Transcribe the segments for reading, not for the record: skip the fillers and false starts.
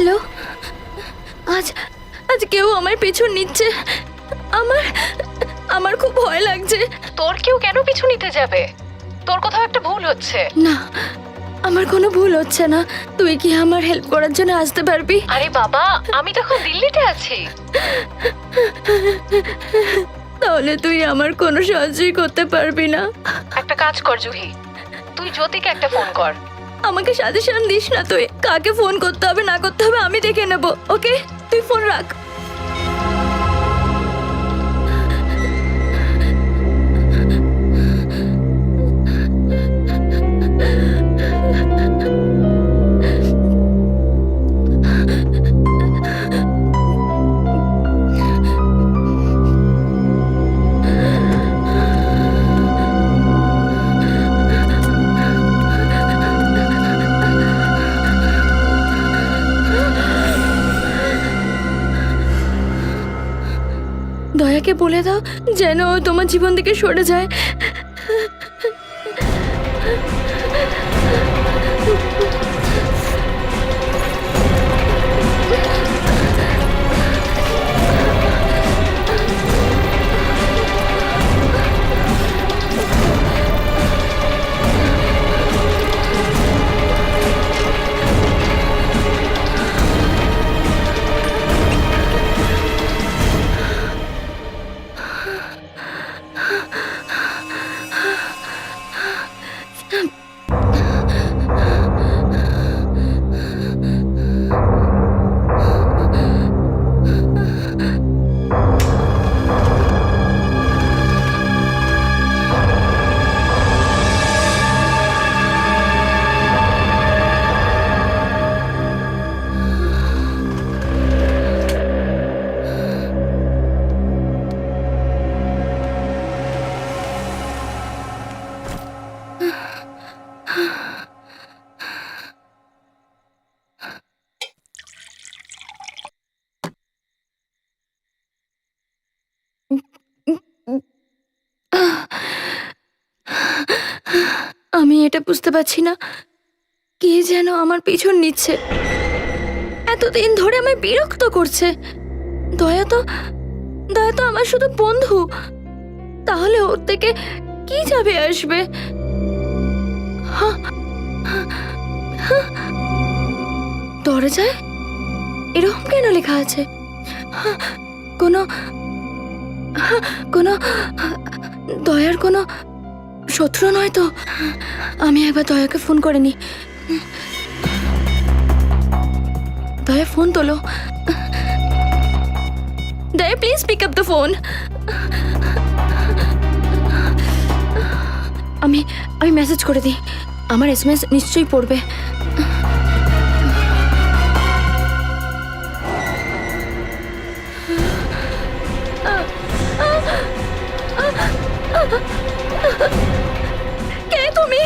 Hello, আজ আজ কেউ আমার পিছু নিচ্ছে। আমার আমার খুব ভয় লাগছে। তোর কেউ কেন পিছু নিতে যাবে? তোর কোথাও একটা ভুল হচ্ছে। না, আমার কোনো ভুল হচ্ছে না। তুই কি আমার হেল্প করার জন্য আসতে পারবি? আরে বাবা, আমি তো এখন দিল্লিতে আছি। তাহলে তুই আমার কোনো সাহায্যই করতে পারবি না? একটা কাজ কর জুহি, তুই জ্যোতিকে একটা ফোন কর। আমাকে সাজেশন দিস না তুই। কাকে ফোন করতে হবে না করতে হবে আমি দেখে নেব। ওকে, তুই ফোন রাখ। দয়াকে বলে দাও যেন ও তোমার জীবন থেকে সরে যায়। আমি এটা বুঝতে পারছি না, কে যেন আমার পিছন নিচ্ছে। এতদিন ধরে আমায় বিরক্ত করছে। দয়া তো দয়া তো আমার শুধু বন্ধু। তাহলে ওর থেকে কি যাবে আসবে? দরজায় এরকম কেন লেখা আছে? কোনো কোনো দয়ার কোনো শত্রু নয় তো? আমি একবার দয়াকে ফোন করে নি। দয়া, ফোন তোলো। দয়া, please pick up the phone. আমি আমি মেসেজ করে দিই। আমার এসএমএস নিশ্চয়ই পড়বে। কে তুমি?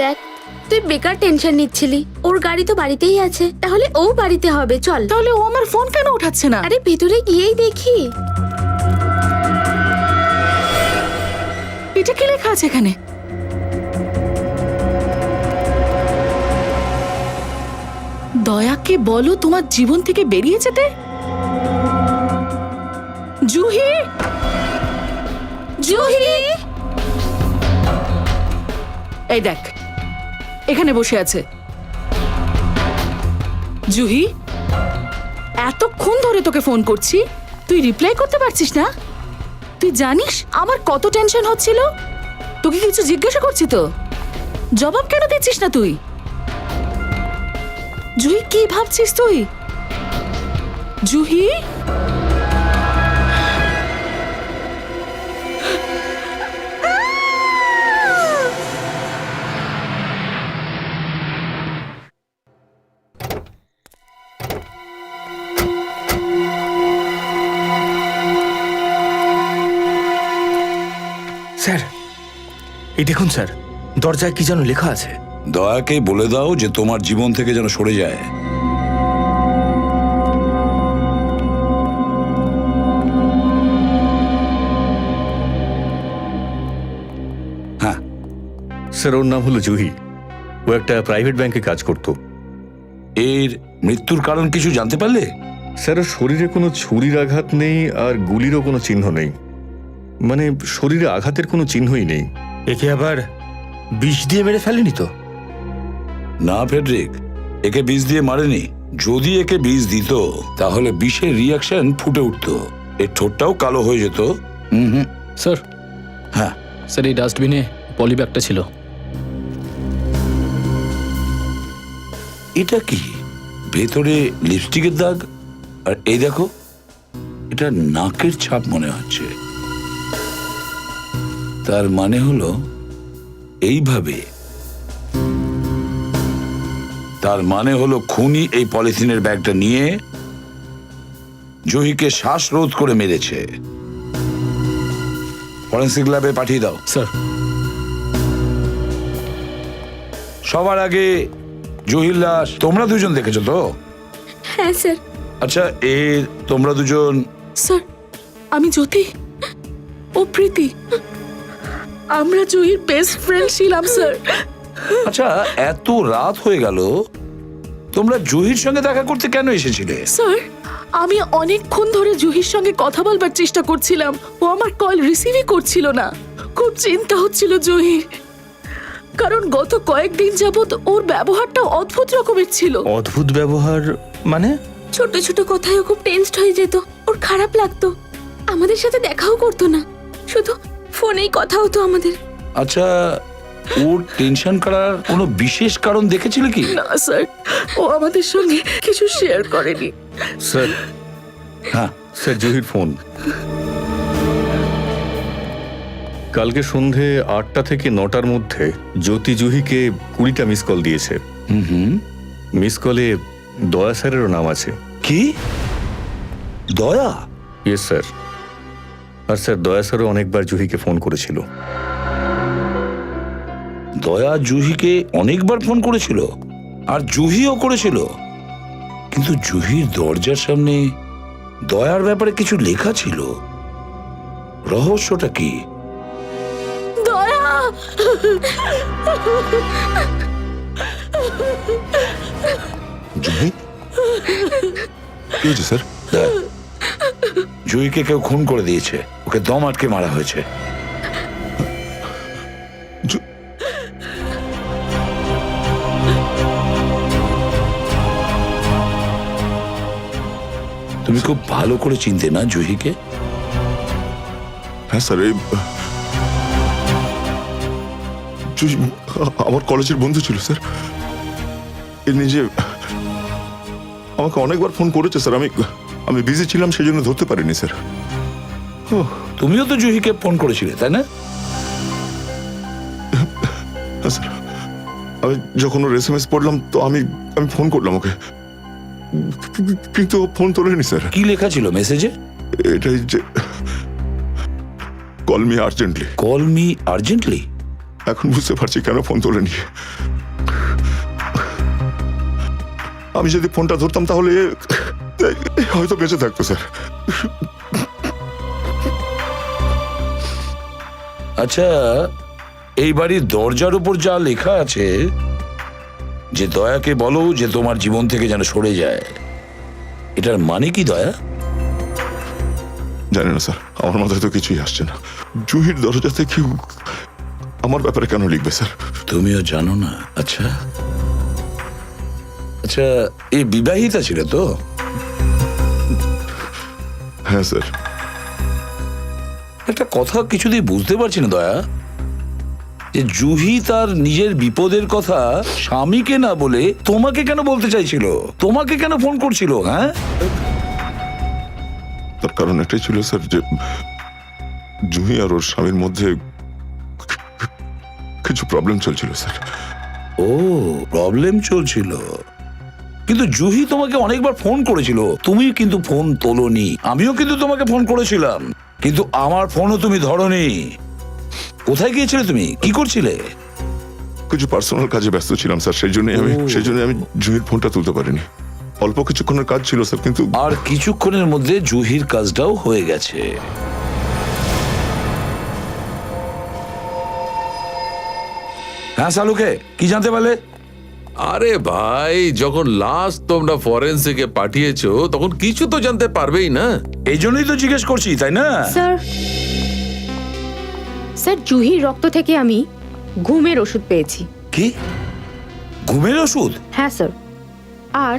দেখ, তুই বেকার টেনশন নিচ্ছিলি। ওর গাড়ি তো বাড়িতেই আছে, তাহলে ও বাড়িতে হবে। চল। তাহলে ও আমার ফোন কেন উঠাচ্ছে না? আরে ভেতরে গিয়েই দেখি। এটা কি লেখা আছে এখানে? দয়াকে বলো তোমার জীবন থেকে বেরিয়ে যেতে। জুহি, জুহি, এই দেখ, এখানে বসে আছে। জুহি, এতক্ষণ ধরে তোকে ফোন করছি, তুই রিপ্লাই করতে পারছিস না? তুই জানিস আমার কত টেনশন হচ্ছিল? তোকে কিছু জিজ্ঞাসা করছি তো, জবাব কেন দিচ্ছিস না তুই? জুহি, কি ভাবছিস তুই? জুহি, স্যার, এই দেখুন স্যার, দরজায় কি যেন লেখা আছে। দয়াকে বলে দাও যে তোমার জীবন থেকে যেন সরে যায়। হ্যাঁ, স্যার, ওর নাম হলো জুহি। ও একটা প্রাইভেট ব্যাংকে কাজ করত। এর মৃত্যুর কারণ কিছু জানতে পারলে? স্যার, ওর শরীরে কোনো ছুরির আঘাত নেই আর গুলিরও কোনো চিহ্ন নেই। মানে শরীরে আঘাতের কোনো চিহ্নই নেই। একে আবার বিষ দিয়ে মেরে ফেলেনি তো? না ফেডরিক, একে বিষ দিয়ে মারেনি। যদি একে বিষ দিত তাহলে বিষের রিয়াকশন ফুটে উঠতো, এর ঠোঁটটাও কালো হয়ে যেত। স্যার, হ্যাঁ, স্যার এই ডাস্টবিনে পলিব্যাগটা ছিল। এটা কি? ভেতরে লিপস্টিকের দাগ, আর এই দেখো, এটা নাকের ছাপ মনে হচ্ছে। তার মানে হলো এইভাবে, তার মানে হলো খুনি এই পলিথিনের ব্যাগটা নিয়ে জহিকে শ্বাসরোধ করে মেরেছে। ফরেন্সিক ল্যাবে পাঠিয়ে দাও। স্যার, সবার আগে জহির লাশ তোমরা দুজন দেখেছো তো? হ্যাঁ স্যার। আচ্ছা, এর তোমরা দুজন? স্যার, আমি জ্যোতি, ও প্রীতি, আমরা জুহির বেস্ট ফ্রেন্ড ছিলাম স্যার। আচ্ছা, এত রাত হয়ে গেল, তোমরা জহির সঙ্গে দেখা করতে কেন এসেছিলে? স্যার, আমি অনেকক্ষণ ধরে জুহির সঙ্গে কথা বলবার চেষ্টা করছিলাম, ও আমার কল রিসিভই করছিল না। খুব চিন্তা হচ্ছিল জহির, কারণ গত কয়েকদিন যাবত ওর ব্যবহারটা অদ্ভুত রকমের ছিল। অদ্ভুত ব্যবহার মানে? ছোট ছোট কথায় ও খুব টেনসড হয়ে যেত, ওর খারাপ লাগতো। আমাদের সাথে দেখাও করতো না, শুধু ফোনেই কথা হতো আমাদের। আচ্ছা, ওর টেনশন করার কোনো বিশেষ কারণ দেখেছিলে কি? না স্যার, ও আমাদের সঙ্গে কিছু শেয়ার করেনি। স্যার, হ্যাঁ, স্যার, জুহির ফোন কালকে সন্ধে 8টা থেকে 9টার মধ্যে জ্যোতি জুহিকে 20টা মিস কল দিয়েছে। মিস কলে দয়া স্যারেরও নাম আছে। কি? দয়া? Yes sir. আর স্যার, দয়া স্যারও অনেকবার জুহিকে ফোন করেছিল। দয়া জুহিকে অনেকবার ফোন করেছিল, আর জুহিও করেছিল, কিন্তু জুহির দরজার সামনে দয়ার ব্যাপারে কিছু লেখা ছিল। রহস্যটা কি? দয়া! জুহি, কি হয়েছে স্যার? দেখ, জুহিকে কেউ খুন করে দিয়েছে, ওকে দম আটকে মারা হয়েছে। তুমি খুব ভালো করে চিনতে না জুহিকে? হ্যাঁ স্যার, এই জুহি আমার কলেজের বন্ধু ছিল স্যার। এ নিজে আমাকে অনেকবার ফোন করেছে স্যার, আমি বিজি ছিলাম, সেই জন্য ধরতে পারিনি স্যার। তুমিও তো জুহিকে ফোন করেছিলে, তাই না? হ্যাঁ স্যার, আমি যখন ওর SMS পড়লাম তো আমি ফোন করলাম ওকে, কিন্তু ও ফোন তোলেনি স্যার। কি লেখা ছিল মেসেজে? এটাই যে, call me urgently. Call me urgently? এখন বুঝতে পারছি কেন ফোন তোলেনি। আমি যদি ফোনটা ধরতাম তাহলে হয়তো বেঁচে থাকতো স্যার। আচ্ছা, এই বাড়ির দরজার উপর যা লেখা আছে যে দয়াকে বলো যে তোমার জীবন থেকে যেন সরে যায়, এটার মানে কি দয়া? জানি না স্যার, আমার মাথায় তো কিছুই আসছে না। জুহির দরজাতে কি আমার ব্যাপারে কেন লিখবে স্যার? তুমিও জানো না? আচ্ছা আচ্ছা, এই বিবাহিতা ছিল তো? হ্যাঁ স্যার। একটা কথা কিছুতেই বুঝতে পারছি না দয়া, যে জুহি তার নিজের বিপদের কথা স্বামীকে না বলে তোমাকে কেন বলতে চাইছিল, তোমাকে কেন ফোন করছিল? হ্যাঁ, তার কারণ এটাই ছিল স্যার যে জুহি আর ওর স্বামীর মধ্যে কিছু প্রবলেম চলছিল স্যার। ও, প্রবলেম চলছিল। কিন্তু জুহি তোমাকে অনেকবার ফোন করেছিল, তুমি কিন্তু ফোন তোলোনি। আমিও কিন্তু তোমাকে ফোন করেছিলাম, কিন্তু আমার ফোনও তুমি ধরোনি। কোথায় গিয়েছিলে তুমি, কি করছিলে? কিছু পার্সোনাল কাজে ব্যস্ত ছিলাম স্যার, সেই জন্যই আমি জুহির ফোনটা তুলতে পারিনি। অল্প কিছুক্ষণের কাজ ছিল স্যার, কিন্তু আর কিছুক্ষণের মধ্যে জুহির কাজটাও হয়ে গেছে। হ্যাঁ সালুকে, কি জানতে পারলে? আরে ভাই, যখন লাস্ট তোমরা ফরেন্সিকে পাঠিয়েছো তখন কিছু তো জানতে পারবেই না। এই জন্যই তো জিজ্ঞেস করছি, তাই না? স্যার জুহির রক্ত থেকে আমি ঘুমের ওষুধ পেয়েছি। কি, ঘুমের ওষুধ? হ্যাঁ স্যার, আর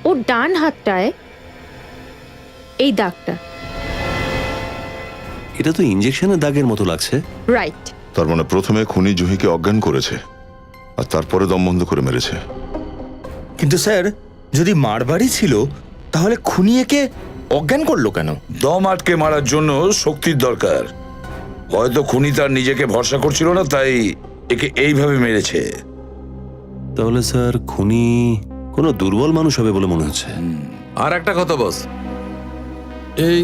ওর ডান হাতটায় এই দাগটা। এটা তো ইনজেকশনের দাগের মতো লাগছে। রাইট। তার মানে প্রথমে খুনি জুহিকে অজ্ঞান করেছে আর তারপরে দম বন্ধ করে মেরেছে। কিন্তু স্যার, যদি মারবাড়ি ছিল তাহলে খুনি একে অজ্ঞান করলো কেন? দম আটকে মারার জন্য শক্তির দরকার। হয়তো খুনি তার নিজেকে ভরসা করছিল না, তাই একে এইভাবে মেরেছে। তাহলে স্যার খুনি কোনো দুর্বল মানুষ হবে বলে মনে হচ্ছে। আর একটা কথা বস, এই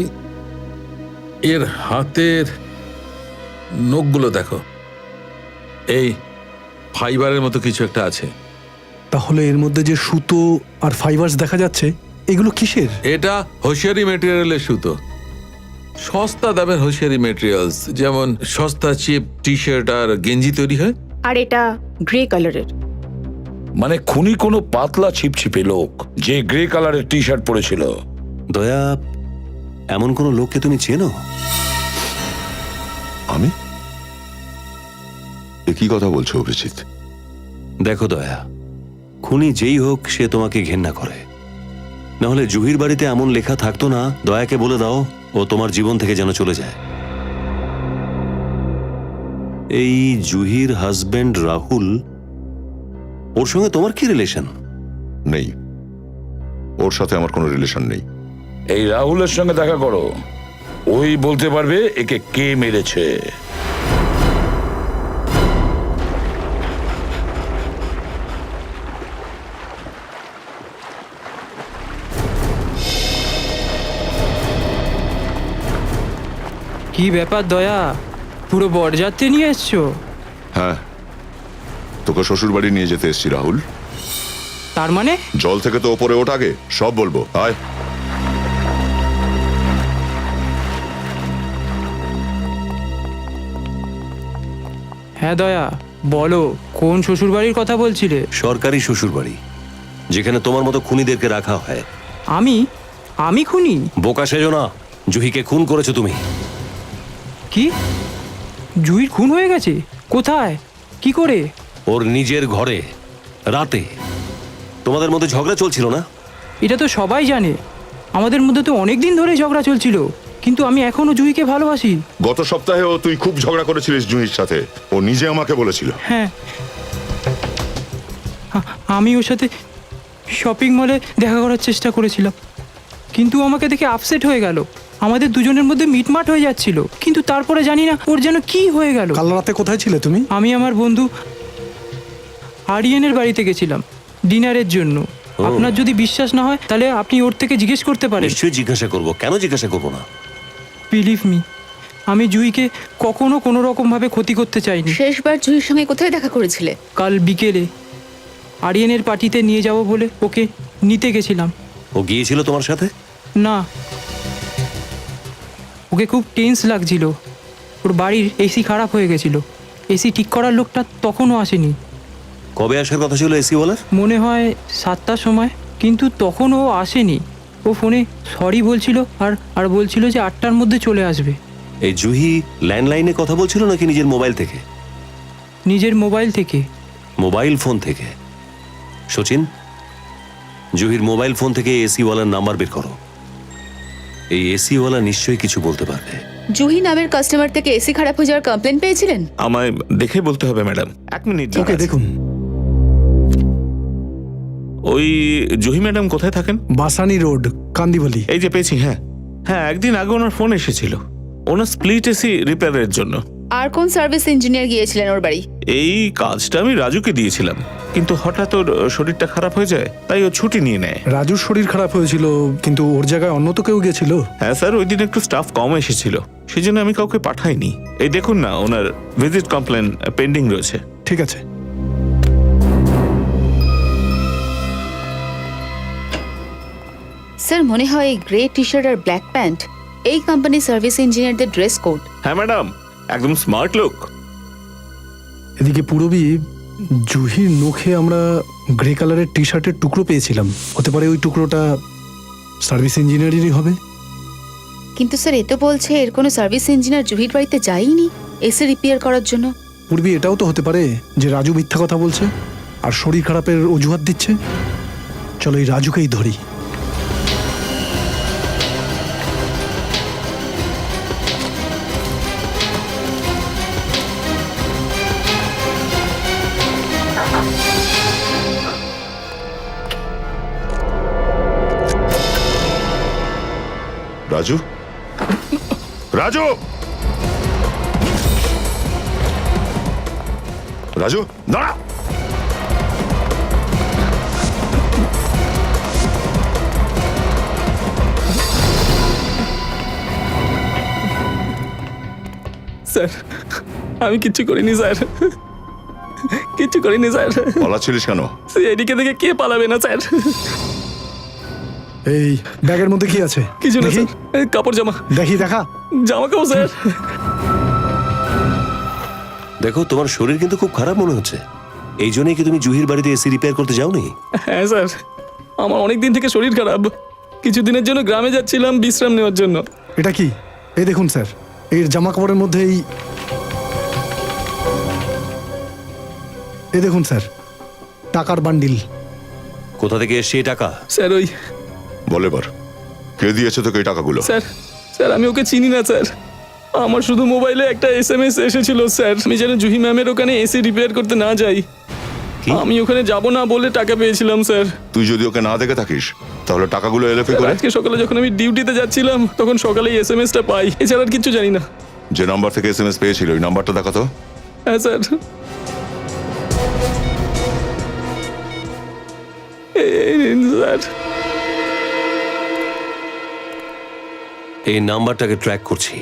এর হাতের নখগুলো দেখো, এই ফাইবারের মতো কিছু একটা আছে। তাহলে এর মধ্যে যে সুতো আর ফাইবারস দেখা যাচ্ছে, এগুলো কিসের? এটা হোশিয়ারি মেটেরিয়ালের সুতো। সস্তা দামের হোশিয়ারি মেটেরিয়ালস, যেমন সস্তা চিপ টি শার্ট আর গেঞ্জি তৈরি হয়। আর এটা গ্রে কালারের। মানে খুনি কোনো পাতলা ছিপছিপে লোক, যে গ্রে কালারের টি শার্ট পরেছিল। দয়া, এমন কোনো লোককে তুমি চেনো? আমি? এ কি কথা বলছো অভিজিৎ? দেখো দয়া, খুনি যেই হোক সে তোমাকে ঘেন্না করে। নাহলে জুহির বাড়িতে এমন লেখা থাকতো না। দয়াকে বলে দাও ও তোমার জীবন থেকে যেন চলে যায়। এই জুহির হাজবেন্ড রাহুল, ওর সঙ্গে তোমার কি রিলেশন? নেই, ওর সাথে আমার কোনো রিলেশন নেই। এই রাহুলের সঙ্গে দেখা করো, ওই বলতে পারবে একে কে মেরেছে। কি ব্যাপার দয়া, পুরো বরযাত্রী নিয়ে এসছো? হ্যাঁ, তোকে শ্বশুর বাড়ি নিয়ে যেতে এসছি রাহুল। তার মানে জল থেকে তো ওপরে ওঠ, আগে সব বলবো। আয়। হ্যাঁ দয়া, বলো কোন শ্বশুরবাড়ির কথা বলছিলে? সরকারি শ্বশুর বাড়ি, যেখানে তোমার মতো খুনিদেরকে রাখা হয়। আমি খুনি? বোকা সেজো না, জুহিকে খুন করেছো তুমি। কি? জুহির খুন হয়ে গেছে? কোথায়, কি করে? ওর নিজের ঘরে, রাতে। তোমাদের মধ্যে ঝগড়া চলছিল না? এটা তো সবাই জানে, আমাদের মধ্যে তো অনেক দিন ধরে ঝগড়া চলছিল, কিন্তু আমি এখনো জুহিকে ভালোবাসি। গত সপ্তাহেও তুই খুব ঝগড়া করেছিলিস জুহির সাথে, ও নিজে আমাকে বলেছিল। হ্যাঁ, আমি ওর সাথে শপিং মলে দেখা করার চেষ্টা করেছিলাম, কিন্তু আমাকে দেখে আপসেট হয়ে গেল। আমাদের দুজনের মধ্যে মিটমাট হয়ে যাচ্ছিল, কিন্তু তারপরে জানি না ওর যেন কি হয়ে গেল। কাল রাতে কোথায় ছিলে তুমি? আমি আমার বন্ধু আরিয়ানের বাড়িতে গেছিলাম ডিনারের জন্য। আপনার যদি বিশ্বাস না হয় তাহলে আপনি ওর থেকে জিজ্ঞেস করতে পারেন। নিশ্চয়ই জিজ্ঞাসা করবো, কেন জিজ্ঞাসা করবো না? বিলিভ মি, আমি জুহিকে কখনো কোনো রকম ভাবে ক্ষতি করতে চাইনি। শেষবার জুহির সঙ্গে কোথায় দেখা করেছিলে? কাল বিকেলে আরিয়ানের পার্টিতে নিয়ে যাব বলে ওকে নিতে গেছিলাম। ও গিয়েছিল তোমার সাথে? না, ওকে খুব টেন্স লাগছিল। ওর বাড়ির এসি খারাপ হয়ে গেছিল, এসি ঠিক করার লোকটা তখনও আসেনি। কবে আসার কথা ছিল এসি বলার? মনে হয় 7টার সময়, কিন্তু তখন ও আসেনি। ও ফোনে সরি বলছিল আর বলছিল যে 8টার মধ্যে চলে আসবে। এই জুহি ল্যান্ডলাইনে কথা বলছিল নাকি নিজের মোবাইল থেকে? নিজের মোবাইল থেকে। মোবাইল ফোন থেকে। সচিন, জুহির মোবাইল ফোন থেকে এসি ওয়ালার নাম্বার বের করো। এই এসি ওয়ালা নিশ্চয়ই কিছু বলতে পারবে। জুহি নামের কাস্টমার থেকে এসি খারাপ হয়ে যাওয়ার কমপ্লেন পেয়েছিলেন? আমায় দেখে বলতে হবে ম্যাডাম, 1 মিনিট। ওকে দেখুন। ওই জুহি ম্যাডাম কোথায় থাকেন? বাসানি রোড, কান্দিবলি। এই যে পেয়েছি। হ্যাঁ হ্যাঁ, একদিন আগে ওনার ফোন এসেছিল ওনার স্প্লিট এসি রিপেয়ারের জন্য। আর কোন সার্ভিস ইঞ্জিনিয়ার গিয়েছিলেন ওর বাড়ি? এই কাজটা আমি রাজুকে দিয়েছিলাম, কিন্তু হঠাৎ ওর শরীরটা খারাপ হয়ে যায়, তাই ও ছুটি নিয়ে নেয়। রাজুর শরীর খারাপ হয়েছিল, কিন্তু ওর জায়গায় অন্য তো কেউ গেছিল। হ্যাঁ স্যার, ওই দিন একটু স্টাফ কম এসেছিল, সেই জন্য আমি কাউকে পাঠাইনি। এই দেখুন না, ওনার ভিজিট কমপ্লেন পেন্ডিং রয়েছে। ঠিক আছে। স্যার মনে হয় এই গ্রে টি শার্ট আর ব্ল্যাক প্যান্ট এই কোম্পানির সার্ভিস ইঞ্জিনিয়ারদের ড্রেস কোড। হ্যাঁ ম্যাডাম, একদম স্মার্ট লুক। এদিকে পূরবী, জুহির নখে আমরা গ্রে কালারের টি শার্টের টুকরো পেয়েছিলাম। হতে পারে ওই টুকরোটা সার্ভিস ইঞ্জিনিয়ারেরই হবে। কিন্তু স্যার এ তো বলছে এর কোনো সার্ভিস ইঞ্জিনিয়ার জুহির বাড়িতে যায়নি এসি রিপেয়ার করার জন্য। পূর্বী, এটাও তো হতে পারে যে রাজু মিথ্যা কথা বলছে আর শরীর খারাপের অজুহাত দিচ্ছে। চলো এই রাজুকেই ধরি। রাজু, রাজু, রাজু, দাঁড়া। স্যার আমি কিচ্ছু করিনি স্যার, কিচ্ছু করিনি স্যার। পালাচ্ছিলিস কেন? এদিকে থেকে কে পালাবে না স্যার? এই ব্যাগের মধ্যে কি আছে? কিছু না দেখি। স্যার, এই কাপড় জামা। দেখি, দেখা। জামা কাপড় স্যার। দেখো, তোমার শরীর কিন্তু খুব খারাপ মনে হচ্ছে। এই জন্যই কি তুমি জুহির বাড়িতে এসি রিপেয়ার করতে যাওনি? হ্যাঁ স্যার, আমার অনেক দিন থেকে শরীর খারাপ। কিছুদিনের জন্য গ্রামে যাচ্ছিলাম বিশ্রাম নেওয়ার জন্য। এটা কি? এই দেখুন স্যার, এর জামা কাপড়ের মধ্যে এই দেখুন স্যার, টাকার বান্ডিল। কোথা থেকে এসছে এই টাকা? স্যার ওই বল এবার, কে দিয়েছে তোকে এই টাকাগুলো? স্যার, স্যার আমি ওকে চিনি না স্যার। আমার শুধু মোবাইলে একটা SMS এসেছিল স্যার, আমি যেন জুহি ম্যামের ওখানে এসি রিপেয়ার করতে না যাই। কি? আমি ওখানে যাব না বলে টাকা পেয়েছিলাম স্যার। তুই যদি ওকে না দেখে থাকিস তাহলে টাকাগুলো এলএফে করে আজকে সকালে যখন আমি ডিউটিতে যাচ্ছিলাম তখন সকালেই SMS-টা পাই, এছাড়া আর কিছু জানি না। যে নাম্বার থেকে SMS পেয়েছিল ওই নাম্বারটা দেখাতো। হ্যাঁ স্যার, এই নিন স্যার। এই নাম্বারটাকে ট্র্যাক করছি,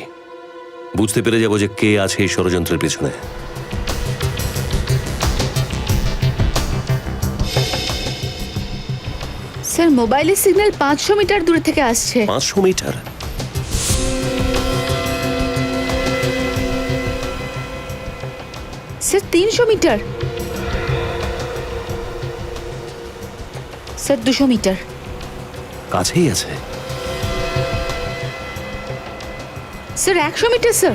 বুঝতে পেরে যাবো যে কে আছে এই ষড়যন্ত্রের পেছনে। স্যার মোবাইলের সিগন্যাল 500 মিটার দূরে থেকে আসছে। 500 metre? Sir 300 metre. Sir 200 metre. কাছেই আছে। Sir 100 metre. স্যার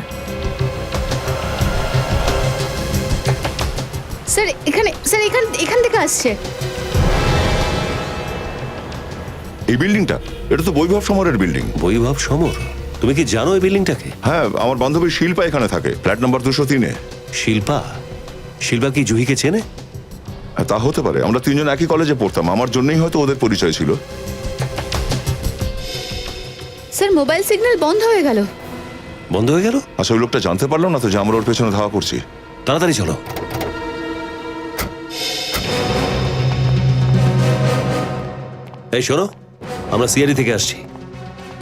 স্যার এখানে, স্যার এখান থেকে আসছে। এই বিল্ডিংটা, এটা তো বৈভব সমরের বিল্ডিং। বৈভব সমর? তুমি কি জানো এই বিল্ডিংটাকে? হ্যাঁ, আমার বান্ধবী শিল্পা এখানে থাকে, ফ্ল্যাট নাম্বার 203-এ। শিল্পা? শিল্পা কি জুহিকে চেনে? হ্যাঁ, তা হতে পারে, আমরা তিনজন একই কলেজে পড়তাম, আমার জন্যই হয়তো ওদের পরিচয় ছিল। স্যার মোবাইল সিগন্যাল বন্ধ হয়ে গেল। বন্ধ হয়ে গেল? আচ্ছা, ওই লোকটা জানতে পারলাম না তো যে আমরা ওর পেছনে ধাওয়া করছি। তাড়াতাড়ি চলো। এই শোনো, আমরা সিআরই থেকে আসছি,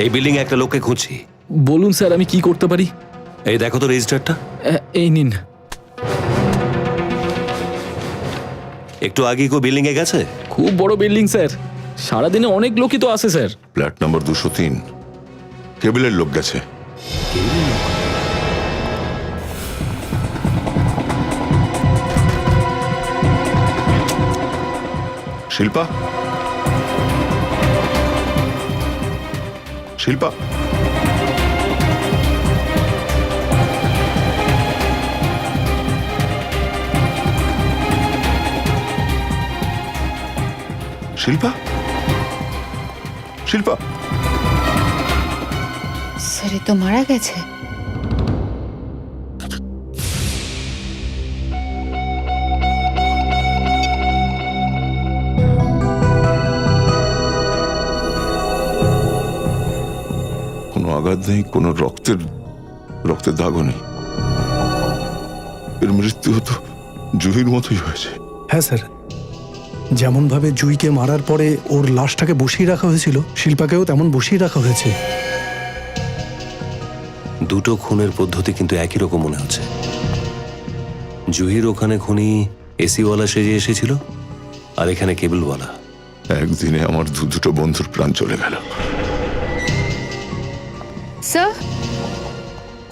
এই বিল্ডিং এ একটা লোককে খুঁজছি। বলুন স্যার, আমি কি করতে পারি? এই দেখো তো রেজিস্টারটা। এই নিন। একটু আগে কেউ বিল্ডিং এ গেছে? খুব বড় বিল্ডিং স্যার, সারাদিনে অনেক লোকই তো আসে স্যার। ফ্ল্যাট নাম্বার 203, কেবিলের লোক গেছে। শিল্পা, শিল্পা, শিল্পা, শিল্পা, স্যার এ তো মারা গেছে। কোনো আঘাত নেই, কোনো রক্তের দাগও নেই। এর মৃত্যু হতো জুহির মতোই হয়েছে। হ্যাঁ স্যার, যেমনভাবে জুইকে মারার পরে ওর লাশটাকে বসিয়ে রাখা হয়েছিল, শিল্পাকেও তেমন বসিয়ে রাখা হয়েছে। দুটো খুনের পদ্ধতি কিন্তু একই রকম মনে হচ্ছে। জুহির ওখানে খুনি এসিওয়ালা সেজে এসেছিল, আর এখানে কেবলওয়ালা। একদিনে আমার দুটো বন্ধুর প্রাণ চলে গেল। স্যার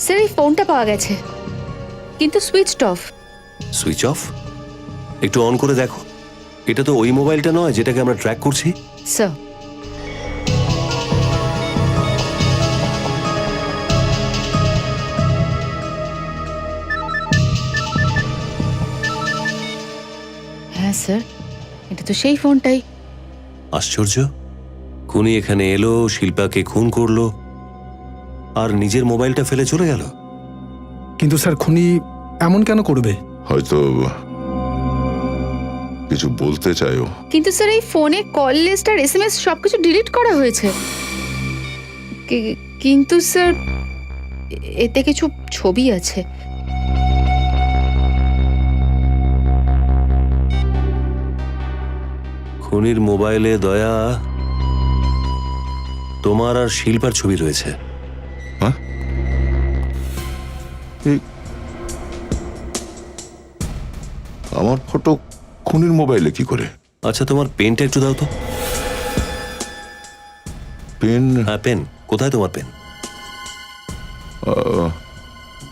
স্যার এই ফোনটা পাওয়া গেছে, কিন্তু সুইচড অফ। Switch off? একটু অন করে দেখো। এটা তো ওই মোবাইলটা নয় যেটাকে আমরা ট্র্যাক করছি। স্যার হ্যাঁ স্যার, এটা তো সেই ফোনটাই। আশ্চর্য, খুনি এখানে এলো, শিল্পাকে খুন করলো, আর নিজের মোবাইলটা ফেলে চলে গেল। কিন্তু স্যার খুনি এমন কেন করবে? হয়তো কিছু বলতে চাইও। কিন্তু স্যার এই ফোনে কল লিস্ট আর এসএমএস সবকিছু ডিলিট করা হয়েছে। কিন্তু স্যার এতে কিছু ছবি আছে। খুনির মোবাইলে দয়া তোমার আর শিল্পার ছবি রয়েছে। হ্যাঁ? আমার ফটো খুনির মোবাইলে কি করে? আচ্ছা, তোমার পেনটা একটু দাও তো। পেন? হ্যাঁ, পেন কোথায় তোমার পেন?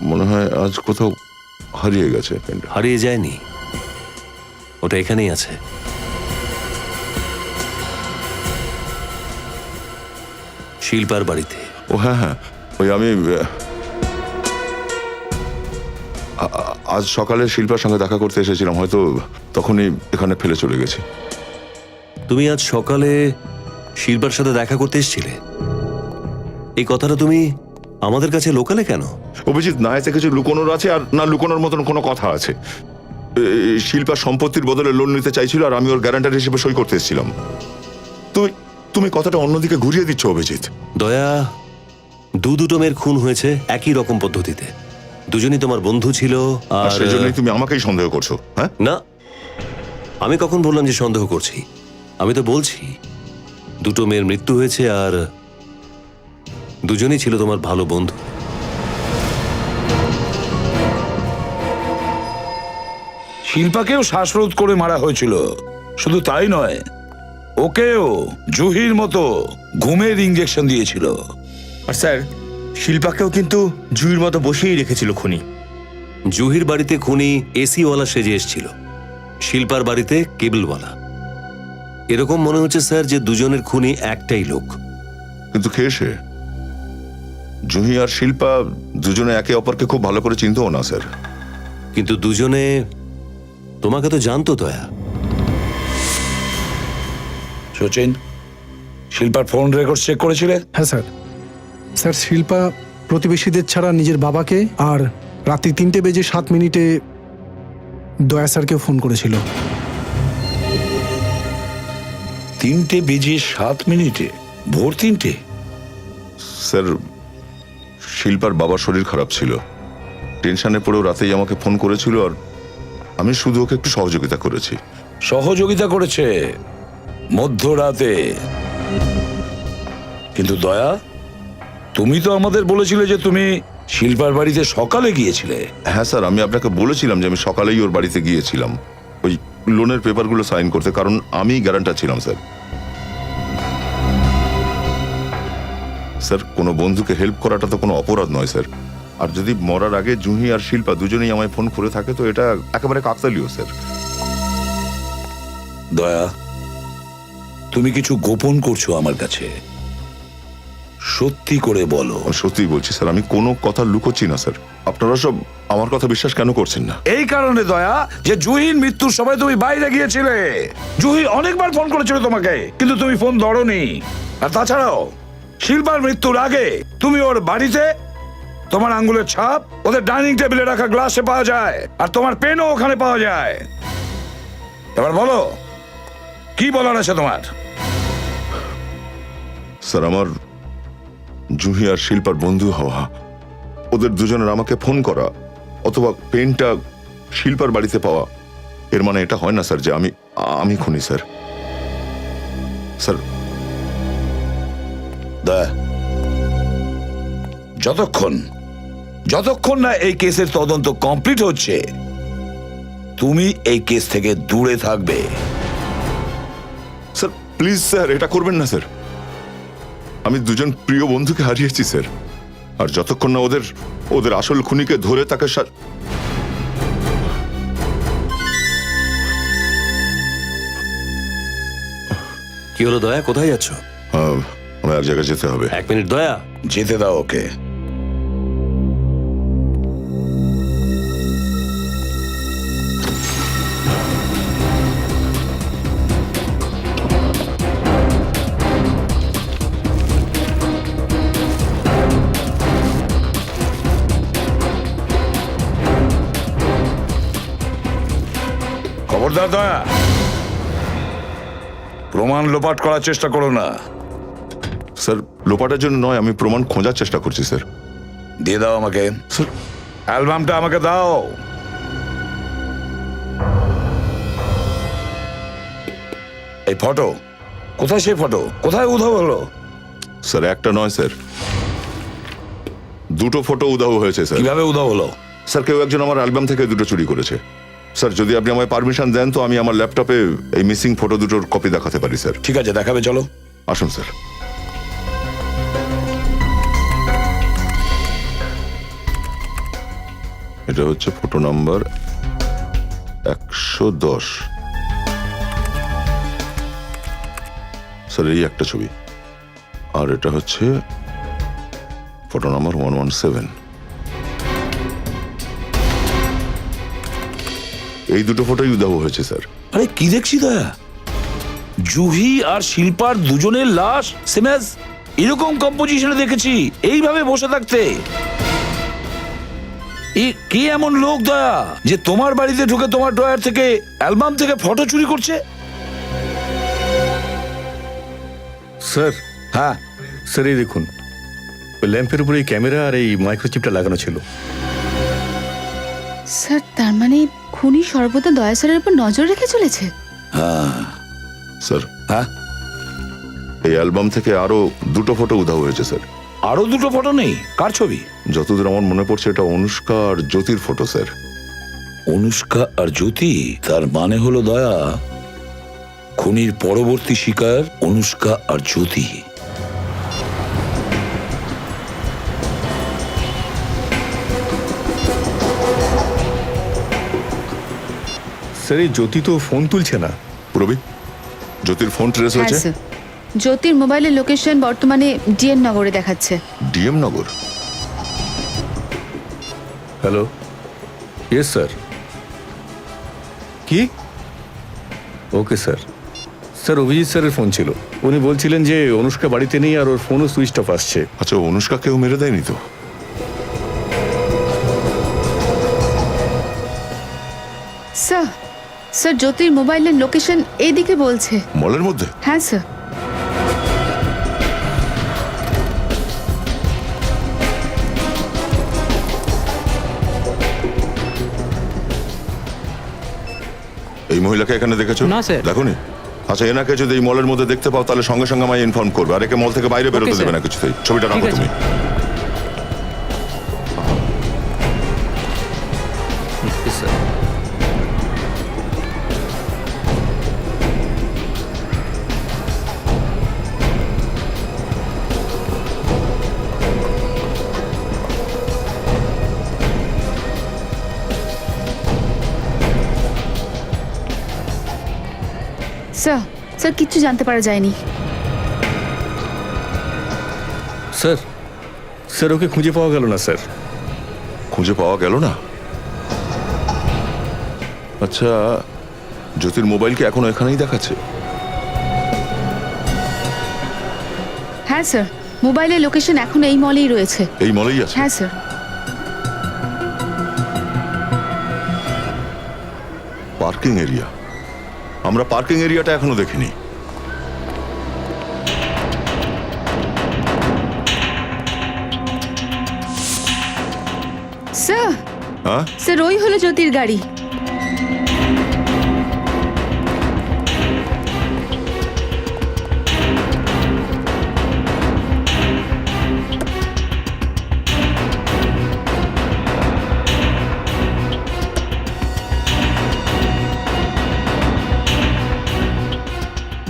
মনে হয় আজ কোথাও হারিয়ে গেছে পেনটা। হারিয়ে যায়নি, ওটা এখানেই আছে। শিল্পার বাড়িতে। ও হ্যাঁ হ্যাঁ, ওই আমি আজ সকালে শিল্পার সঙ্গে দেখা করতে এসেছিলাম, হয়তো তখনই এখানে ফেলে চলে গেছি। তুমি আজ সকালে শিল্পার সাথে দেখা করতে এসেছিলে? এই কথাটা তুমি আমাদের কাছে লোকালে কেন? অভিজিৎ, না এতে কিছু লুকোনোর আছে আর না লুকোনোর মতন কোনো কথা আছে। শিল্পা সম্পত্তির বদলে লোন নিতে চাইছিল, আর আমি ওর গ্যারান্টার হিসেবে সই করতে এসেছিলাম। তুমি কথাটা অন্যদিকে ঘুরিয়ে দিচ্ছ অভিজিৎ। দয়া, দুটো মেয়ের খুন হয়েছে একই রকম পদ্ধতিতে। দুজনই তোমার বন্ধু ছিল, আর সেজন্যই তুমি আমাকেই সন্দেহ করছো? হ্যাঁ না, আমি কখন বললাম যে সন্দেহ করছি? আমি তো বলছি দুটো মেয়ের মৃত্যু হয়েছে, আর দুজনই ছিল তোমার ভালো বন্ধু। শিল্পাকেও শ্বাসরোধ করে মারা হয়েছিল। শুধু তাই নয়, ওকেও জুহির মতো ঘুমের ইঞ্জেকশন দিয়েছিল। আর স্যার, শিল্পাকেও কিন্তু জুহির মতো বসিয়েই রেখেছিল খুনি। জুহির বাড়িতে খুনি এসিওয়ালা সেজে এসেছিল, শিল্পার বাড়িতে কেবলওয়ালা। এরকম মনে হচ্ছে স্যার যে দুজনের খুনি একটাই লোক। কিন্তু কে সে? জুহি আর শিল্পা দুজনে একে অপরকে খুব ভালো করে চিনতও না স্যার। কিন্তু দুজনে তোমাকে তো জানতো দয়া। সচিন, শিল্পার ফোন রেকর্ড চেক করেছিলে? হ্যাঁ স্যার। স্যার, শিল্পা প্রতিবেশীদের ছাড়া নিজের বাবাকে আর রাত্রি 3:07 দয়া স্যারকে ফোন করেছিল। 3:07? ভোর 3টে? স্যার, শিল্পার বাবার শরীর খারাপ ছিল, টেনশনে পড়েও রাতেই আমাকে ফোন করেছিল, আর আমি শুধু ওকে একটু সহযোগিতা করেছি। সহযোগিতা করেছে মধ্যরাতে? কিন্তু দয়া, তুমি তো আমাদের বলেছিলে যে তুমি শিল্পার বাড়িতে সকালে গিয়েছিলে। হ্যাঁ স্যার, আমি আপনাকে বলেছিলাম যে আমি সকালেই ওর বাড়িতে গিয়েছিলাম ওই লোনের পেপারগুলো সাইন করতে, কারণ আমি গ্যারান্টার ছিলাম স্যার। স্যার, কোনো বন্ধুকে হেল্প করাটা তো কোনো অপরাধ নয় স্যার। আর যদি মরার আগে জুহি আর শিল্পা দুজনেই আমায় ফোন করে থাকে তো এটা একেবারে কাকতালীয় স্যার। দয়া, তুমি কিছু গোপন করছো আমার কাছে, সত্যি করে বলো। সত্যি বলছি স্যার, আমি কোনো কথা লুকোচ্ছি না স্যার। আপনারা সব আমার কথা বিশ্বাস কেন করছেন না? এই কারণে দয়া যে জুহির মৃত্যুর সময় তুমি বাইরে গিয়েছিলে। জুহি অনেকবার ফোন করেছিল তোমাকে, কিন্তু তুমি ফোন ধরোনি। আর তাছাড়াও শিল্পার মৃত্যুর আগে তুমি ওর বাড়িতে তোমার আঙ্গুলের ছাপ ওদের ডাইনিং টেবিলে রাখা গ্লাসে পাওয়া যায়, আর তোমার পেনও ওখানে পাওয়া যায়। এবার বলো কি বলার আছে তোমার? স্যার, আমার জুহি আর শিল্পার বন্ধু হওয়া, ওদের দুজনের আমাকে ফোন করা অথবা পেনটা শিল্পার বাড়িতে পাওয়া, এর মানে এটা হয় না স্যার যে আমি খুনি স্যার। স্যার, যতক্ষণ না এই কেসের তদন্ত কমপ্লিট হচ্ছে তুমি এই কেস থেকে দূরে থাকবে। স্যার প্লিজ স্যার, এটা করবেন না স্যার। আমি দুজন প্রিয় বন্ধুকে হারিয়েছি স্যার, আর যতক্ষণ না ওদের আসল খুনিকে ধরে তাকে কি হলো দয়া, কোথায় যাচ্ছ? আমার এক জায়গায় যেতে হবে। 1 মিনিট দয়া। যেতে দাও ওকে। খবরদার দয়া, প্রমাণ লোপাট করার চেষ্টা করো না। স্যার, লোপাটার জন্য নয়, আমি প্রমাণ খোঁজার চেষ্টা করছি স্যার। দিয়ে দাও আমাকে। স্যার, অ্যালবামটা আমাকে দাও। এই ফটো কোথায়? সেই ফটো কোথায় উধাও হলো? স্যার, একটা নয় স্যার, দুটো ফটো উধাও হয়েছে স্যার। কিভাবে উধাও হলো? স্যার, কেউ একজন আমার অ্যালবাম থেকে দুটো চুরি করেছে। স্যার, যদি আপনি আমায় পারমিশন দেন তো আমি আমার ল্যাপটপে এই মিসিং ফটো দুটোর কপি দেখাতে পারি স্যার। ঠিক আছে, দেখাবে, চলো। আসুন স্যার। এটা হচ্ছে ফটো নাম্বার 110। স্যার, এই একটা ছবি। আর এটা হচ্ছে ফটো নাম্বার 117। এই দুটো ফটোই উধাও হয়েছে স্যার। আরে কি দেখছি দয়া, জুহি আর শিল্পার দুজনের লাশ সেম এরকম কম্পোজিশনে দেখেছি, এইভাবে বসে থাকতে। কে এমন লোক দয়া যে তোমার বাড়িতে ঢুকে তোমার ড্রয়ার থেকে অ্যালবাম থেকে ফটো চুরি করছে? স্যার, হ্যাঁ স্যার এই দেখুন, ওই ল্যাম্পের উপরে এই ক্যামেরা আর এই মাইক্রোচিপটা লাগানো ছিল। স্যার, তার মানে খুনি সর্বদা দয়া স্যারের উপর নজর রেখে চলেছে। স্যার, হ্যাঁ, এই অ্যালবাম থেকে আরো দুটো ফটো উধাও হয়েছে স্যার। আরো দুটো ফটো নেই? কার ছবি? যতদূর আমার মনে পড়ছে এটা অনুষ্কা আর জ্যোতির ফটো স্যার। অনুষ্কা আর জ্যোতি, তার মানে হলো দয়া খুনির পরবর্তী শিকার অনুষ্কা আর জ্যোতি। স্যার, এই জ্যোতি তো ফোন তুলছে না। পুরবি, জ্যোতির ফোন ট্রেস হ্যাঁ হয়েছে? স্যার, জ্যোতির মোবাইলের লোকেশন বর্তমানে ডিএম নগরে দেখাচ্ছে। DM Nagar? Hello, yes sir. কি? Okay sir. স্যার, অভিজিৎ স্যারের ফোন ছিল, উনি বলছিলেন যে অনুষ্কা বাড়িতে নেই আর ওর ফোনও সুইচ অফ আসছে। আচ্ছা, অনুষ্কা কেউ মেরে দেয়নি তো? স্যার, জ্যোতির মোবাইলের লোকেশন এইদিকে বলছে। মলের মধ্যে? হ্যাঁ স্যার। এই মহিলাকে এখানে দেখেছো? না, স্যার। দেখোনি? আচ্ছা, এনাকে যদি এই মলের মধ্যে দেখতে পাও তাহলে সঙ্গে সঙ্গে আমায় ইনফর্ম করবে, আর একে মল থেকে বাইরে বেরোতে স্যার। দেবে না কিছুতেই। ছবিটা রাখো ঠিক আছে। তুমি। স্যার, স্যার, কিচ্ছু জানতে পারা যায়নি। স্যার, স্যার ওকে খুঁজে পাওয়া গেল না স্যার। খুঁজে পাওয়া গেল না? আচ্ছা, জ্যোতির মোবাইল কি এখনো এখানেই দেখাচ্ছে? হ্যাঁ স্যার, মোবাইলের লোকেশন এখন এই মলেই রয়েছে। এই মলেই আছে? হ্যাঁ স্যার। পার্কিং এরিয়া, আমরা পার্কিং এরিয়াটা এখনো দেখিনি। স্যার, হ্যাঁ, স্যার ওই হলো জ্যোতির গাড়ি।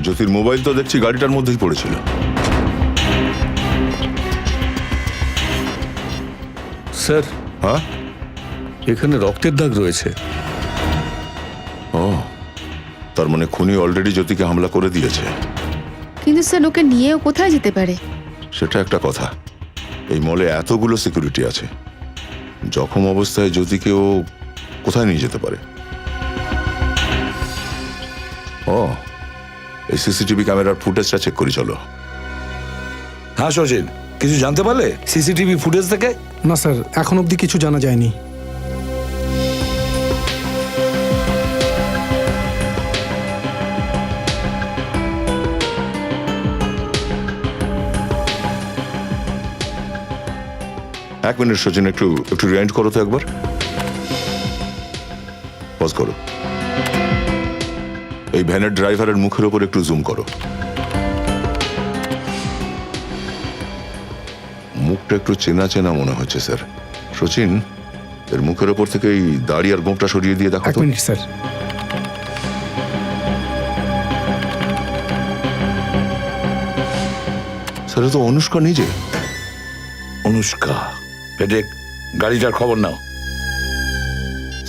জ্যোতির মোবাইল তো দেখছি গাড়িটার মধ্যেই পড়েছিল। স্যার, হ্যাঁ, এখানে রক্তের দাগ রয়েছে। ও, তার মানে খুনি অলরেডি জ্যোতিকে হামলা করে দিয়েছে। কিন্তু স্যার ওকে নিয়েও কোথায় যেতে পারে? সেটা একটা কথা। এই মলে এতগুলো সিকিউরিটি আছে, জখম অবস্থায় জ্যোতিকে ও কোথায় নিয়ে যেতে পারে? ও, এই সিসিটিভি ক্যামেরার ফুটেজটা চেক করি চলো। হ্যাঁ সচিন, কিছু জানতে পারলে সিসিটিভি ফুটেজ থেকে? না স্যার, এখন অবধি কিছু জানা যায়নি। এক মিনিট সচিন, একটু রিওয়াইন্ড করো তো একবার। পজ করো। এই ভ্যানের ড্রাইভারের মুখের ওপর একটু জুম করো। মুখটা একটু চেনা চেনা মনে হচ্ছে স্যার। সচিন, এর মুখের ওপর থেকে এই দাড়ি আর গোঁপটা সরিয়ে দিয়ে দেখো এক তো। Minute sir. স্যার, এ তো অনুষ্কা নিজে। অনুষ্কা, পেটেক, গাড়িটার খবর নাও।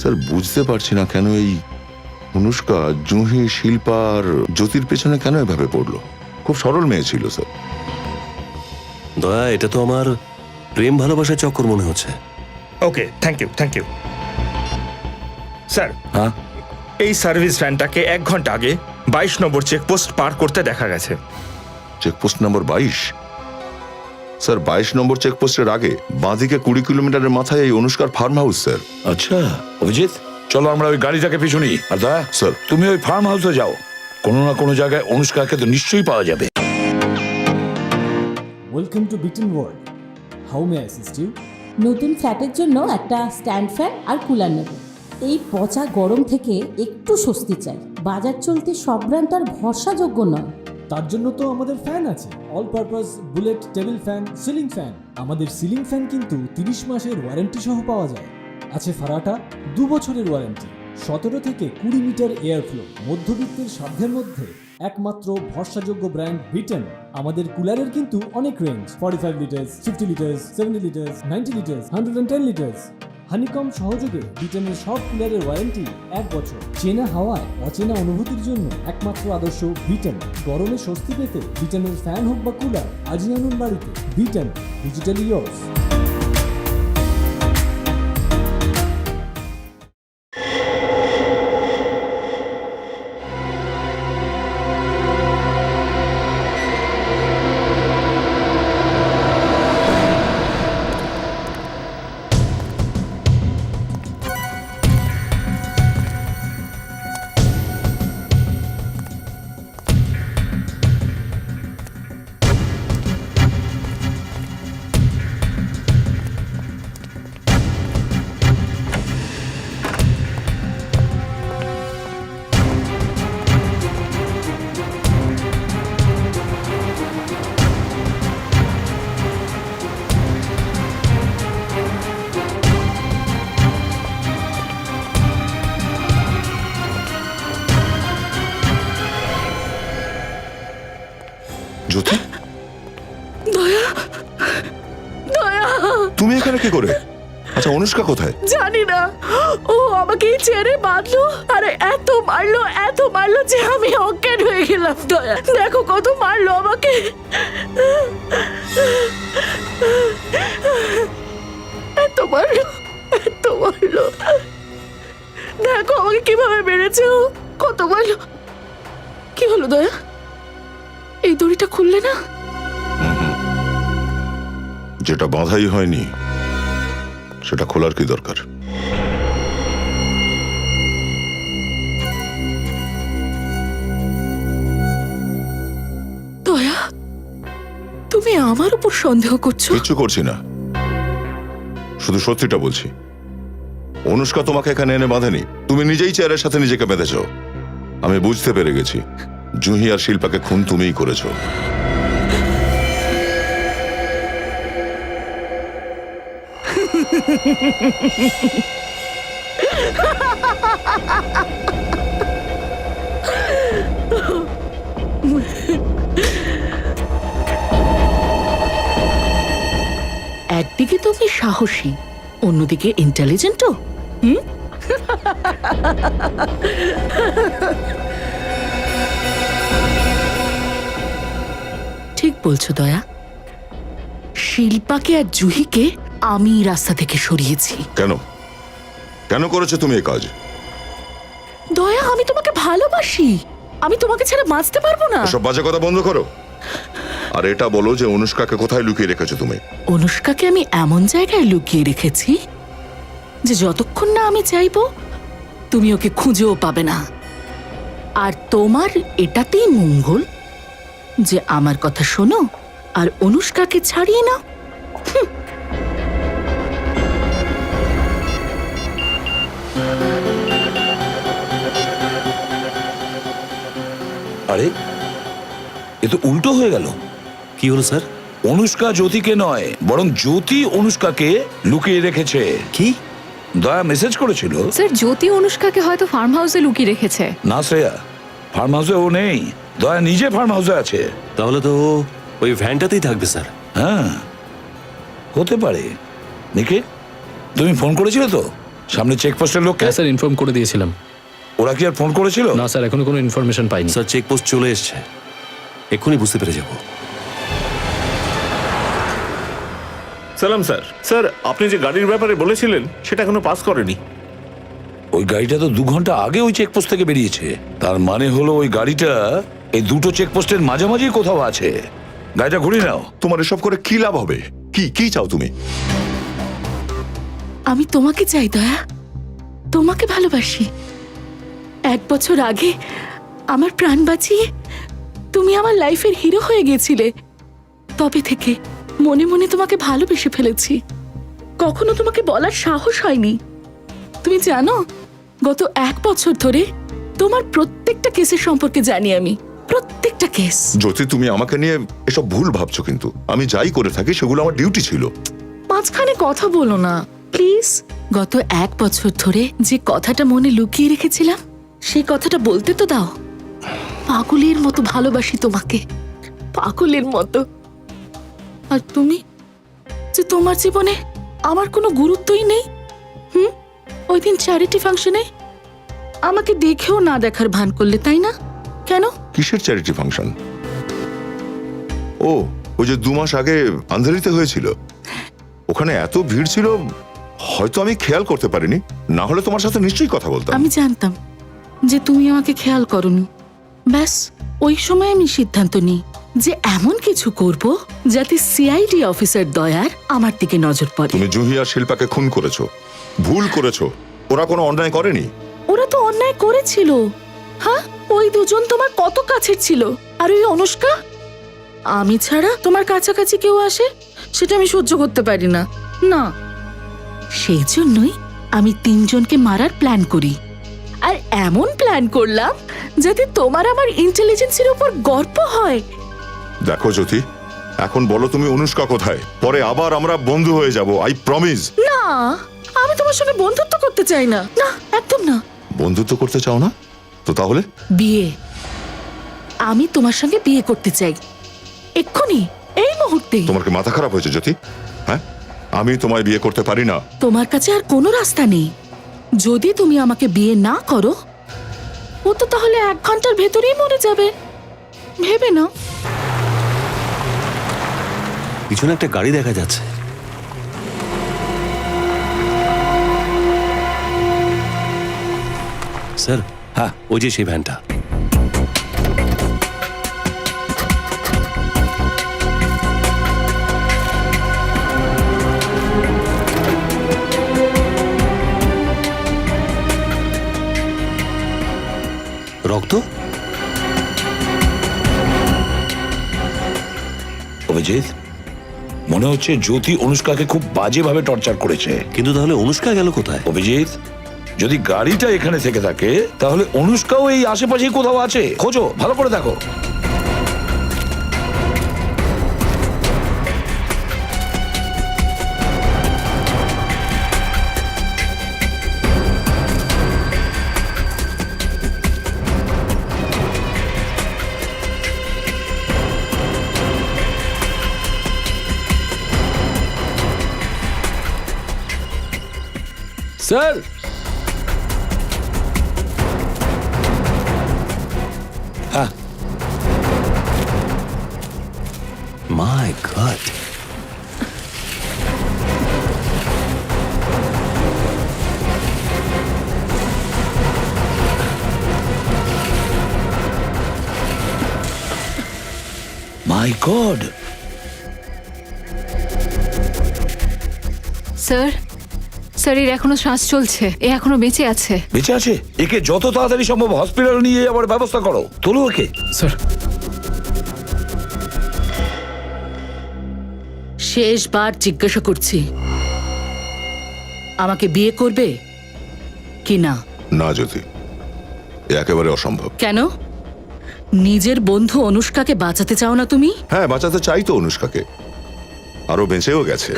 স্যার, বুঝতে পারছি না কেন এই অনুষ্কা জুহি, শিল্পা আর জ্যোতির পেছনে কেন এভাবে পড়লো। খুব সরল মেয়ে ছিল স্যার। দয়া, এটা তো আমার প্রেম ভালোবাসার চক্কর মনে হচ্ছে। ওকে, থ্যাংক ইউ। স্যার, হ্যাঁ, এই সার্ভিস ভ্যানটাকে 1 ঘন্টা আগে 22 নম্বর চেকপোস্ট পার করতে দেখা গেছে। চেকপোস্ট নম্বর 22? স্যার, 22 নম্বর চেকপোস্টের আগে বাঁদিকে 20 কিলোমিটারের মাথায় এই অনুষ্কার ফার্ম হাউস স্যার। আচ্ছা অভিজিৎ, চলো আমরা ওই গাড়িটাকে পিছু নিই। আর দয়া স্যার, তুমি ওই ফার্ম হাউসে যাও, কোনো না কোনো জায়গায় অনুষ্কাকে তো নিশ্চয়ই পাওয়া যাবে। Welcome to Biten world. How may assist you? নতুন ফ্ল্যাটের জন্য একটা স্ট্যান্ড ফ্যান আর কুলার নেব। এই পচা গরম থেকে একটু স্বস্তি চাই। বাজার চলতে সব ব্র্যান্ড আর ভরসাযোগ্য নয়। তার জন্য তো আমাদের ফ্যান আছে, all purpose bullet table fan, ceiling fan. আমাদের সিলিং ফ্যান কিন্তু 30 মাসের ওয়ারেন্টি সহ পাওয়া যায়। আছে ফারাটা 2 বছরের ওয়ারেন্টি, 17 থেকে 20 মিটার এয়ার ফ্লো, মধ্যবিত্তের সাধ্যের মধ্যে একমাত্র ভরসাযোগ্য ব্র্যান্ড বিটেন। আমাদের কুলারের কিন্তু অনেক range, 45 litres, 50 litres, 70 litres, 90 litres, 110 litres. Honeycomb সহযোগে বিটেনের সব কুলারের ওয়ারেন্টি 1 বছর। চেনা হাওয়ায় অচেনা অনুভূতির জন্য একমাত্র আদর্শ বিটেন। গরমে স্বস্তি পেতে বিটেনের ফ্যান হোক বা কুলার আজই আনুন বাড়িতে। Beaten, digitally years. জ্যোতি, দয়া, দয়া, তুমি এখানে কি করে? আচ্ছা, অনুষ্কা কোথায়? জানি না। ও আমাকে এই চেয়ারে বাঁধলো আর এত মারলো যে আমি অজ্ঞান হয়ে গেলাম। দয়া, দেখো কত মারলো আমাকে। এত মারলো। দেখো আমাকে কিভাবে মেরেছে ও, কত মারলো। কি হলো দয়া? এই দড়িটা খুললে না? যেটা বাঁধাই হয়নি সেটা খোলার কি দরকার? দয়া, তুমি আমার উপর সন্দেহ করছো? কিচ্ছু করছি না, শুধু সত্যিটা বলছি। অনুষ্কা তোমাকে এখানে এনে বাঁধেনি, তুমি নিজেই চেয়ারের সাথে নিজেকে বেঁধেছ। আমি বুঝতে পেরে গেছি জুহি আর শিল্পাকে খুন তুমিই করেছো। একদিকে তুমি সাহসী, অন্যদিকে ইন্টেলিজেন্টও। হুম? ঠিক বলছো দয়া। শিল্পাকে আর জুহিকে আমি রাস্তা থেকে সরিয়েছি। কেন কেন করেছো তুমি এই কাজ? দয়া, আমি তোমাকে ভালোবাসি, আমি তোমাকে ছাড়া বাঁচতে পারবো না। সব বাজে কথা বন্ধ করো, আর এটা বলো যে অনুষ্কাকে কোথায় লুকিয়ে রেখেছো তুমি? অনুষ্কাকে আমি এমন জায়গায় লুকিয়ে রেখেছি যে যতক্ষণ না আমি চাইবো তুমি ওকে খুঁজেও পাবে না। আর তোমার এটাতেই মঙ্গল যে আমার কথা শোনো আর অনুষ্কাকে ছাড়িয়ে নাও। আরে এ তো উল্টো হয়ে গেল। কি হলো স্যার? অনুষ্কা জ্যোতিকে নয়, বরং জ্যোতি অনুষ্কাকে লুকিয়ে রেখেছে। কি? দয়া মেসেজ করেছিল। স্যার, জ্যোতি অনুষ্কাকে হয়তো ফার্ম হাউসে লুকিয়ে রেখেছে। না শ্রেয়া, ফার্ম হাউসে ও নেই, দয়া নিজে ফার্ম হাউসে আছে। তাহলে তো ও ওই ভ্যানটাতেই থাকবে স্যার। হ্যাঁ, হতে পারে। নিখিল, তুমি ফোন করেছিলে তো সামনে চেকপোস্টের লোককে? হ্যাঁ স্যার, ইনফর্ম করে দিয়েছিলাম। ওরা কি আর ফোন করেছিল? না স্যার, এখনো কোনো ইনফরমেশন পাইনি। স্যার, চেকপোস্ট চলে এসছে, এক্ষুনি বুঝতে পেরে যাব। সালাম স্যার। স্যার, আপনি যে গাড়ির ব্যাপারে বলেছিলেন সেটা এখনো পাস করেনি। ওই গাড়িটা তো 2 ঘন্টা আগে ওই চেকপোস্ট থেকে বেরিয়েছে। তার মানে হলো ওই গাড়িটা এই দুটো চেকপোস্টের মাঝামাঝি কোথাও আছে। গাড়িটা ঘুরিয়ে নাও। তোমার এসব করে কি লাভ হবে? কি কি চাও তুমি? আমি তোমাকে চাই দয়া, তোমাকে ভালোবাসি। 1 বছর আগে আমার প্রাণ বাঁচিয়ে তুমি আমার লাইফের হিরো হয়ে গেছিলে। তবে থেকে মনে মনে তোমাকে ভালোবেসে ফেলেছি, কখনো তোমাকে বলার সাহস হয়নি। তুমি জানো, গত 1 বছর ধরে তোমার প্রত্যেকটা কেসের সম্পর্কে জানি আমি, প্রত্যেকটা কেস। জ্যোতি, তুমি আমাকে নিয়ে এসব ভুল ভাবছো, কিন্তু আমি যাই করে থাকি সেগুলো আমার ডিউটি ছিল। মাঝখানে কথা বলো না প্লিজ। গত 1 বছর ধরে যে কথাটা মনে লুকিয়ে রেখেছিলাম সেই কথাটা বলতে তো দাও। পাগলের মতো ভালোবাসি তোমাকে, পাগলের মতো। আর তুমি যে তোমার জীবনে আমার কোনো গুরুত্বই নেই। ওই দিন চ্যারিটি ফাংশনে আমাকে দেখেও না দেখার ভান করলে, তাই না? কেন? কিসের চ্যারিটি ফাংশন? ও, ওই যে 2 মাস আগে আন্ধেরিতে হয়েছিল, ওখানে এত ভিড় ছিল হয়তো আমি খেয়াল করতে পারিনি, না হলে তোমার সাথে নিশ্চয়ই কথা বলতাম। আমি জানতাম যে তুমি আমাকে খেয়াল করনি। ব্যাস ওই সময় আমি সিদ্ধান্ত নিই যে এমন কিছু করব যাতে সিআইডি অফিসার দয়ার আমার দিকে নজর পড়ে। তুমি জুহি আর শিল্পাকে খুন করেছো, ভুল করেছো। ওরা কোনো অন্যায় করেনি। ওরা তো অন্যায় করেছিল। হ্যাঁ, ওই দুজন তোমার কত কাছের ছিল। আর ওই অনুষ্কা, আমি ছাড়া তোমার কাছাকাছি কেউ আসে সেটা আমি সহ্য করতে পারি না। না, সেই জন্যই আমি 3 জনকে মারার প্ল্যান করি। আর এমন প্ল্যান করলাম যাতে তোমার আমার ইন্টেলিজেন্সের উপর গর্ব হয়। দেখো জ্যোতি, এখন বলো তুমি অনুষ্কা কোথায়? পরে আবার আমরা বন্ধু হয়ে যাব, আই প্রমিস। না, আমি তোমার সঙ্গে বন্ধুত্ব করতে চাই না। না, একদম না। বন্ধুত্ব করতে চাও না তো তাহলে? বিয়ে। আমি তোমার সঙ্গে বিয়ে করতে চাই, এক্ষুনি, এই মুহূর্তে। তোমার কি মাথা খারাপ হয়েছে জ্যোতি? হ্যাঁ, আমি তোমায় বিয়ে করতে পারি না। তোমার কাছে আর কোনো রাস্তা নেই। যদি তুমি আমাকে বিয়ে না করো, ও তো তাহলে 1 ঘন্টার ভেতরেই মরে যাবে। ভেবে নাও। পিছনে একটা গাড়ি দেখা যাচ্ছে। স্যার, হ্যাঁ, ওই যে সেই ভ্যানটা। অভিজিৎ, মনে হচ্ছে জ্যোতি অনুষ্কাকে খুব বাজেভাবে টর্চার করেছে। কিন্তু তাহলে অনুষ্কা গেল কোথায়? অভিজিৎ, যদি গাড়িটা এখানে থেকে থাকে তাহলে অনুষ্কাও এই আশেপাশেই কোথাও আছে। খোঁজো, ভালো করে দেখো। স্যার, হ্যাঁ, মাই গড, মাই গড। স্যার, স্যার এর এখনো শ্বাস চলছে, এ এখনো বেঁচে আছে। বেঁচে আছে? একে যত তাড়াতাড়ি সম্ভব হসপিটালে নিয়ে যাওয়ার ব্যবস্থা করো। তোলো ওকে। স্যার, শেষবার জিজ্ঞাসা করছি, আমাকে বিয়ে করবে কি না? না জ্যোতি, এ একেবারে অসম্ভব। কেন? নিজের বন্ধু অনুষ্কাকে বাঁচাতে চাও না তুমি? হ্যাঁ, বাঁচাতে চাই তো অনুষ্কাকে, আরো বেঁচেও গেছে।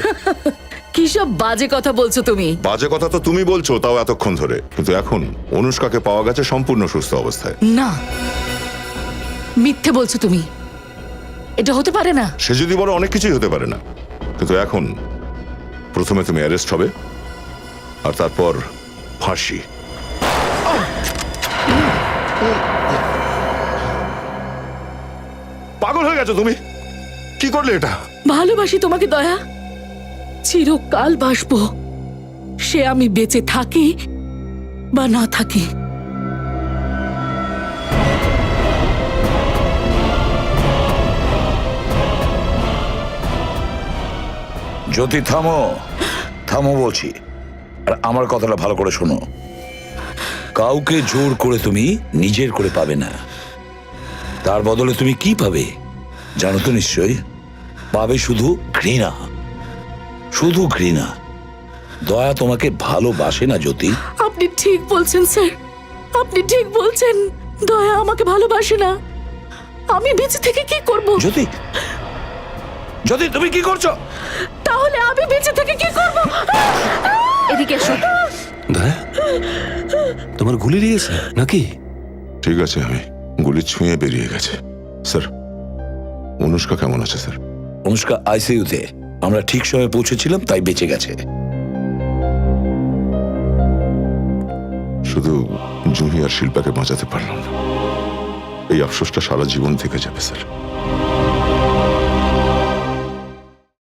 কি সব বাজে কথা বলছো তুমি? বাজে কথা তো তুমি বলছো, তাও এতক্ষণ ধরে। কিন্তু এখন অনুষ্কাকে পাওয়া গেছে সম্পূর্ণ সুস্থ অবস্থায়। না, মিথ্যে বলছো তুমি। এটা হতে পারে না। সে যদি বড় অনেক কিছুই হতে পারে না, কিন্তু এখন প্রথমে তুমি অ্যারেস্ট হবে আর তারপর ফাঁসি। পাগল হয়ে গেছো তুমি? কি করলে এটা? ভালোবাসি তোমাকে দয়া, চিরকাল বাসবো, সে আমি বেঁচে থাকি বা না থাকি। জ্যোতি, থামো, থামো বলছি। আর আমার কথাটা ভালো করে শোনো। কাউকে জোর করে তুমি নিজের করে পাবে না। তার বদলে তুমি কি পাবে জানো তো নিশ্চয়ই? পাবে শুধু ঘৃণা, শুধু ঘৃণা। দয়া তোমাকে ভালোবাসে না জ্যোতি। আপনি ঠিক বলছেন স্যার, আপনি ঠিক বলছেন। দয়া আমাকে ভালোবাসে না। আমি বেঁচে থেকে কি করব? জ্যোতি, জ্যোতি তুমি কি করছো? তাহলে আমি বেঁচে থেকে কি করব? এদিকে এসো। দয়া, তোমার গুলি লেগেছে নাকি? ঠিক আছে, আমি গুলি ছুঁয়ে বেরিয়ে গেছে। স্যার, অনুষ্কা কেমন আছে স্যার? অনুষ্কা আইসিইউতে, আমরা ঠিক সময়ে পৌঁছেছিলাম তাই বেঁচে গেছে। শুধু জুহি আর শিল্পাকে বাঁচাতে পারলাম না, এই আফসোসটা সারা জীবন থেকে যাবে স্যার।